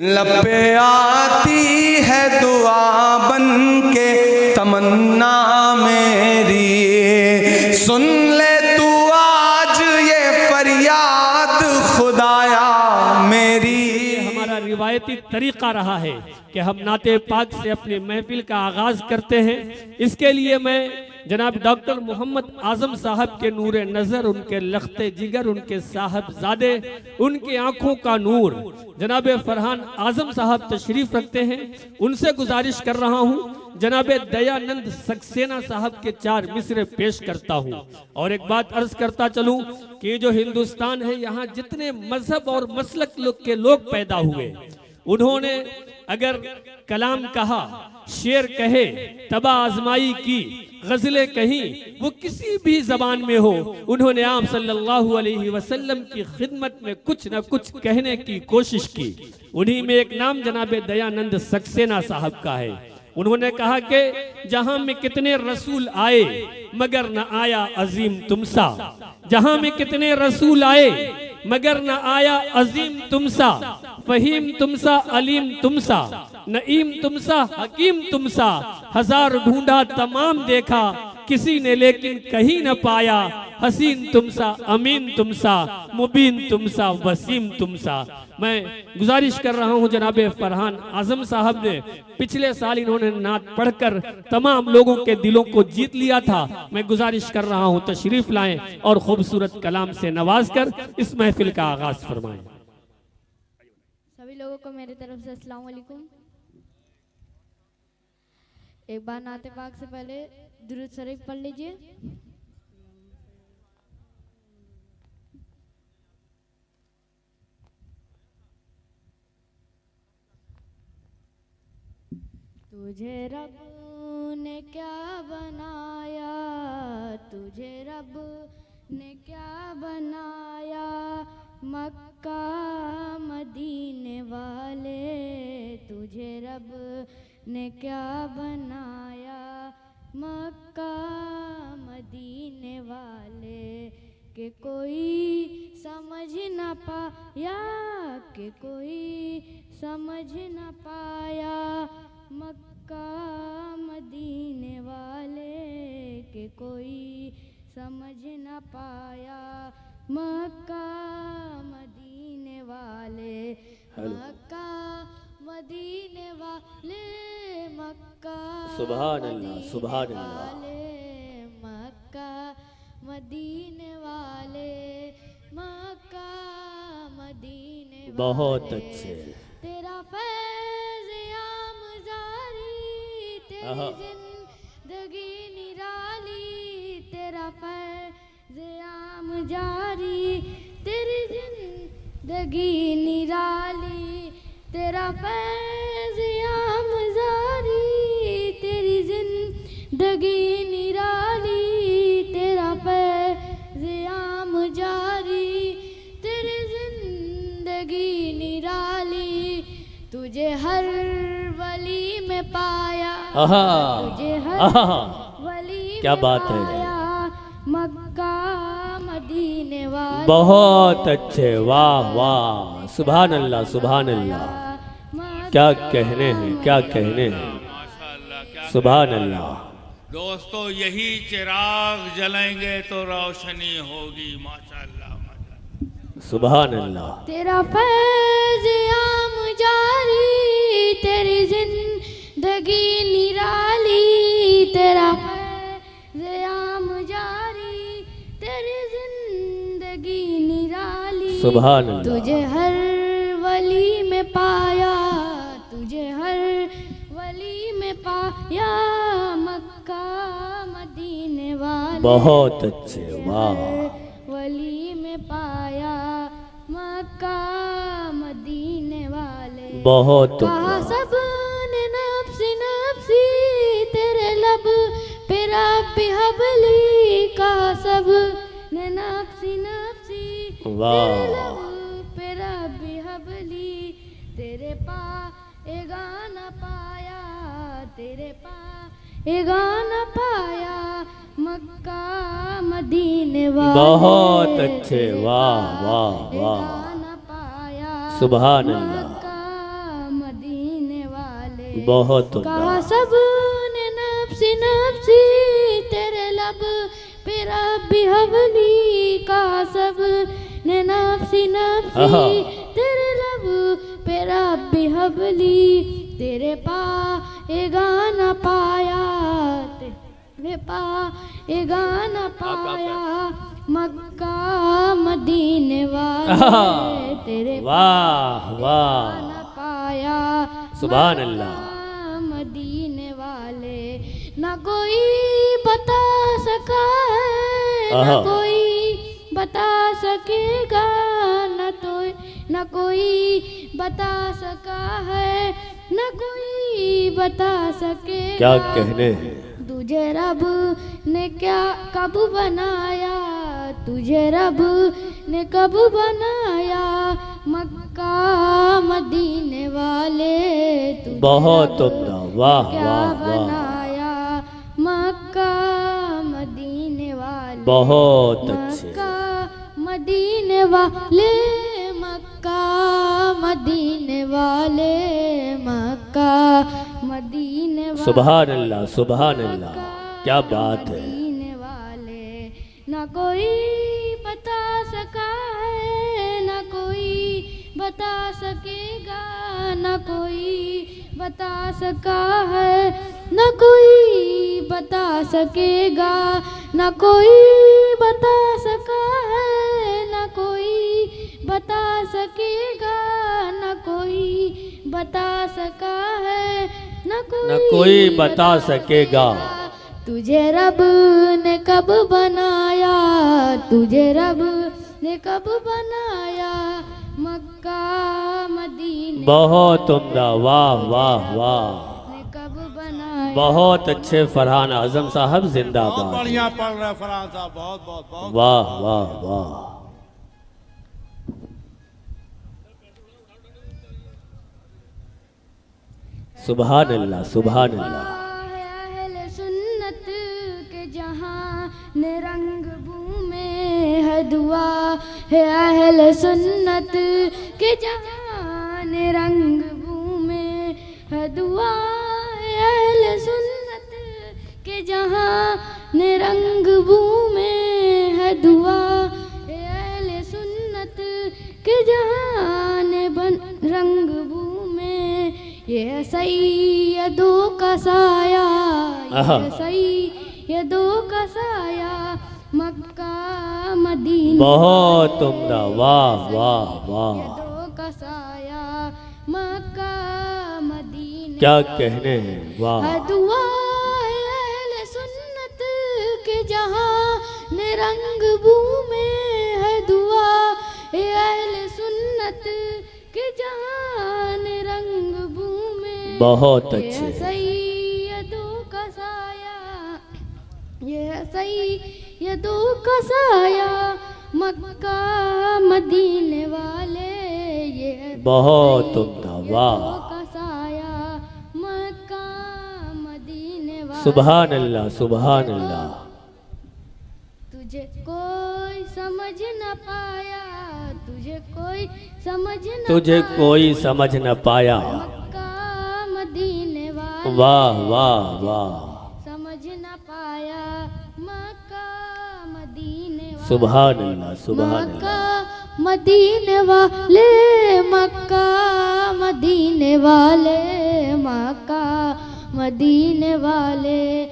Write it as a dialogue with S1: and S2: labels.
S1: लब पे आती है दुआ बन के तमन्ना मेरी, सुन ले तू आज ये फरियाद खुदाया मेरी।
S2: हमारा रिवायती तरीका रहा है कि हम नाते पाक से अपनी महफिल का आगाज करते हैं। इसके लिए मैं जनाब डॉक्टर मोहम्मद आजम साहब के नूरे नज़र, उनके लख्ते जिगर, उनके साहबजादे, उनकी आंखों का नूर जनाब फरहान आजम साहब तशरीफ रखते हैं। उनसे गुजारिश कर रहा हूं जनाब दयानंद सक्सेना साहब के 4 मिसरे पेश करता हूं। और एक बात अर्ज करता चलूं कि जो हिंदुस्तान है, यहाँ जितने मजहब और मसलक के लोग पैदा हुए, उन्होंने अगर कलाम कहा, शेर कहे, तबा आजमाई की, गजलें कहीं, वो किसी भी जबान में हो, उन्होंने आप सल्लल्लाहु अलैहि वसल्लम की खिदमत में कुछ न कुछ कहने की कोशिश की। उन्हीं में एक नाम जनाब दयानंद सक्सेना साहब का है। उन्होंने कहा कि जहां में कितने रसूल आए मगर न आया अजीम तुमसा, जहां में कितने रसूल आए मगर न आया अजीम तुमसा, फहीम तुमसा, अलीम तुमसा, नईम तुमसा, हकीम तुमसा, हजार ढूंढा तमाम देखा, किसी ने लेकिन कहीं न पाया, हसीन तुमसा, अमीन तुमसा, मुबीन तुमसा, वसीम तुमसा। मैं गुजारिश कर रहा हूं जनाब फरहान आजम साहब ने पिछले साल इन्होंने नात पढ़कर तमाम लोगों के दिलों को जीत लिया था। मैं गुजारिश कर रहा हूं तशरीफ लाएं और खूबसूरत कलाम से नवाज कर इस महफिल का आगाज फरमाएं।
S3: सभी लोगों को मेरी तरफ से अस्सलाम वालेकुम। एक बार नाते पाक से पहले दुरूद शरीफ पढ़ लीजिए। तुझे रब ने क्या बनाया, तुझे रब ने क्या बनाया, मक्का मदीने वाले, तुझे रब ने क्या बनाया, मक्का मदीने वाले, के कोई समझ न पाया, के कोई समझ न पाया, मक्का मदीने वाले, के कोई समझ न पाया, मक्का मदीने वाले, मक्का मदीने वाले, मक्का
S2: सुभान अल्लाह, सुभान अल्लाह,
S3: मक्का मदीने वाले, मक्का मदीने वाले।
S2: बहुत अच्छे।
S3: तेरा फैज़ आम जारी, तेरी जिंदगी निराली, तेरा फैज़ आम जारी, तेरी जिंदगी निराली, तेरा फैज़ आम जारी, तेरी जिंदगी निराली, तेरा फैज़ आम जारी, तेरी जिंदगी निराली, तुझे हर वली में पाया, तुझे हर वली
S2: क्या
S3: में
S2: बात
S3: पाया, मक्का मदीने वाले।
S2: बहुत अच्छे, वाह वाह, सुभान अल्लाह, सुभान अल्लाह। क्या कहने हैं, क्या कहने हैं, सुभान अल्लाह।
S4: दोस्तों, यही चिराग जलाएंगे तो रोशनी होगी। माशाअल्लाह, माशाअल्लाह,
S2: सुभान अल्लाह।
S3: तेरा फैज़ आम जारी, तेरी जिंदगी निराली, तेरा फैज़ आम जारी, तेरी जिंदगी निराली,
S2: सुभान अल्लाह।
S3: तुझे हर वली में पाया, तुझे हर वली में पाया, मक्का मदीने वाले।
S2: बहुत अच्छे, वाह।
S3: वली में पाया, मक्का मदीने वाले।
S2: बहुत
S3: कहा सब ने नफ्सी नफ्सी, तेरे लब पे रब्बी हबली, कहा सब ने नफ्सी नफ्सी, तेरे लब पे रब्बी हबली, तेरे पाएगा न पाया, तेरे पाएगा न पाया, मक्का मदीने वाले।
S2: बहुत अच्छे, वाह वाह वाह,
S3: न पाया,
S2: सुभान अल्लाह।
S3: मक्का
S2: बहुत
S3: कहा
S2: उम्दा।
S3: सब ने नफ्सी नफ्सी तेरे लब पे रब्बी हवली। कहा सब ने नफ्सी
S2: आहा।
S3: नफ्सी तेरे लब पे रब्बी हवली। तेरे पाएगा न पाया, तेरे पाएगा न पाया मक्का मदीने वाले। तेरे
S2: वाह वाह,
S3: न पाया
S2: सुभान अल्लाह।
S3: मक्का मदीने वाले। न कोई बता सका है,
S2: आहा।
S3: न कोई बता सकेगा, न कोई बता सका है, न कोई बता सकेगा।
S2: क्या कहने हैं।
S3: तुझे रब ने क्या कब बनाया, तुझे रब ने कब बनाया मक्का मदीने वाले। तुझे
S2: बहुत
S3: रब
S2: उम्दा, वाह
S3: ने क्या
S2: वाह वाह,
S3: बनाया मक्का मदीने वाले।
S2: बहुत अच्छे।
S3: मक्का मदीने वाले, मक्का मदीने वाले, मक्का मदीने वाले।
S2: सुभान अल्लाह सुभान अल्लाह, क्या बात है।
S3: मदीने वाले। न कोई बता सका है, न कोई बता सकेगा, न कोई बता सका है, न कोई बता सकेगा, न कोई बता सका है, न कोई बता सकेगा, न कोई बता सका है, न
S2: कोई बता सकेगा।
S3: तुझे रब ने कब बनाया, तुझे रब ने कब बनाया मक्का मदीने।
S2: बहुत उम्दा, वाह वाह वाह,
S3: ने कब बनाया।
S2: बहुत अच्छे फरहान आजम साहब,
S5: बहुत
S2: जिंदाबाद।
S5: बढ़िया पढ़ रहे फरहान साहब, बहुत बहुत बहुत।
S2: वाह वाह वाह, सुभान अल्लाह सुभान अल्लाह।
S3: अहले सुन्नत के जहां ने रंग बूमे है दुआ है। अहले सुन्नत के जहां ने रंग बूमे है दुआ है। अहले सुन्नत के जहां ने रंग बूमे है दुआ है। अहले सुन्नत के जहां ने रंग बूमे। ये सैयदों का साया,
S2: आहा।
S3: ये सैयदों का साया मक्का मदीना।
S2: बहुत उम्दा, वाह वाह वाह,
S3: सैयदों का साया मक्का मदीना।
S2: क्या कहने हैं, वाह।
S3: है दुआ है अहले सुन्नत के जहां ने रंग बूमे है दुआ है। अहले सुन्नत के जहां ने रंग बूमे।
S2: बहुत अच्छे।
S3: ये सैयदों का साया, ये सैयदों का साया मक्का मदीने वाले। ये
S2: बहुत उम्दा, वाह।
S3: सैयदों का साया मक्का मदीने वाले।
S2: सुभान अल्लाह सुभान अल्लाह।
S3: तुझे कोई समझ न पाया, तुझे कोई समझ न
S2: तुझे
S3: पाया,
S2: कोई समझ न पाया।
S3: मक्का मदीने वाले।
S2: वाह वाह वाह,
S3: समझ न पाया मक्का मदीने वाले।
S2: सुभान अल्लाह सुभान
S3: मक्का
S2: अल्लाह।
S3: मदीने वाले, मक्का मदीने वाले, मक्का मदीने वाले।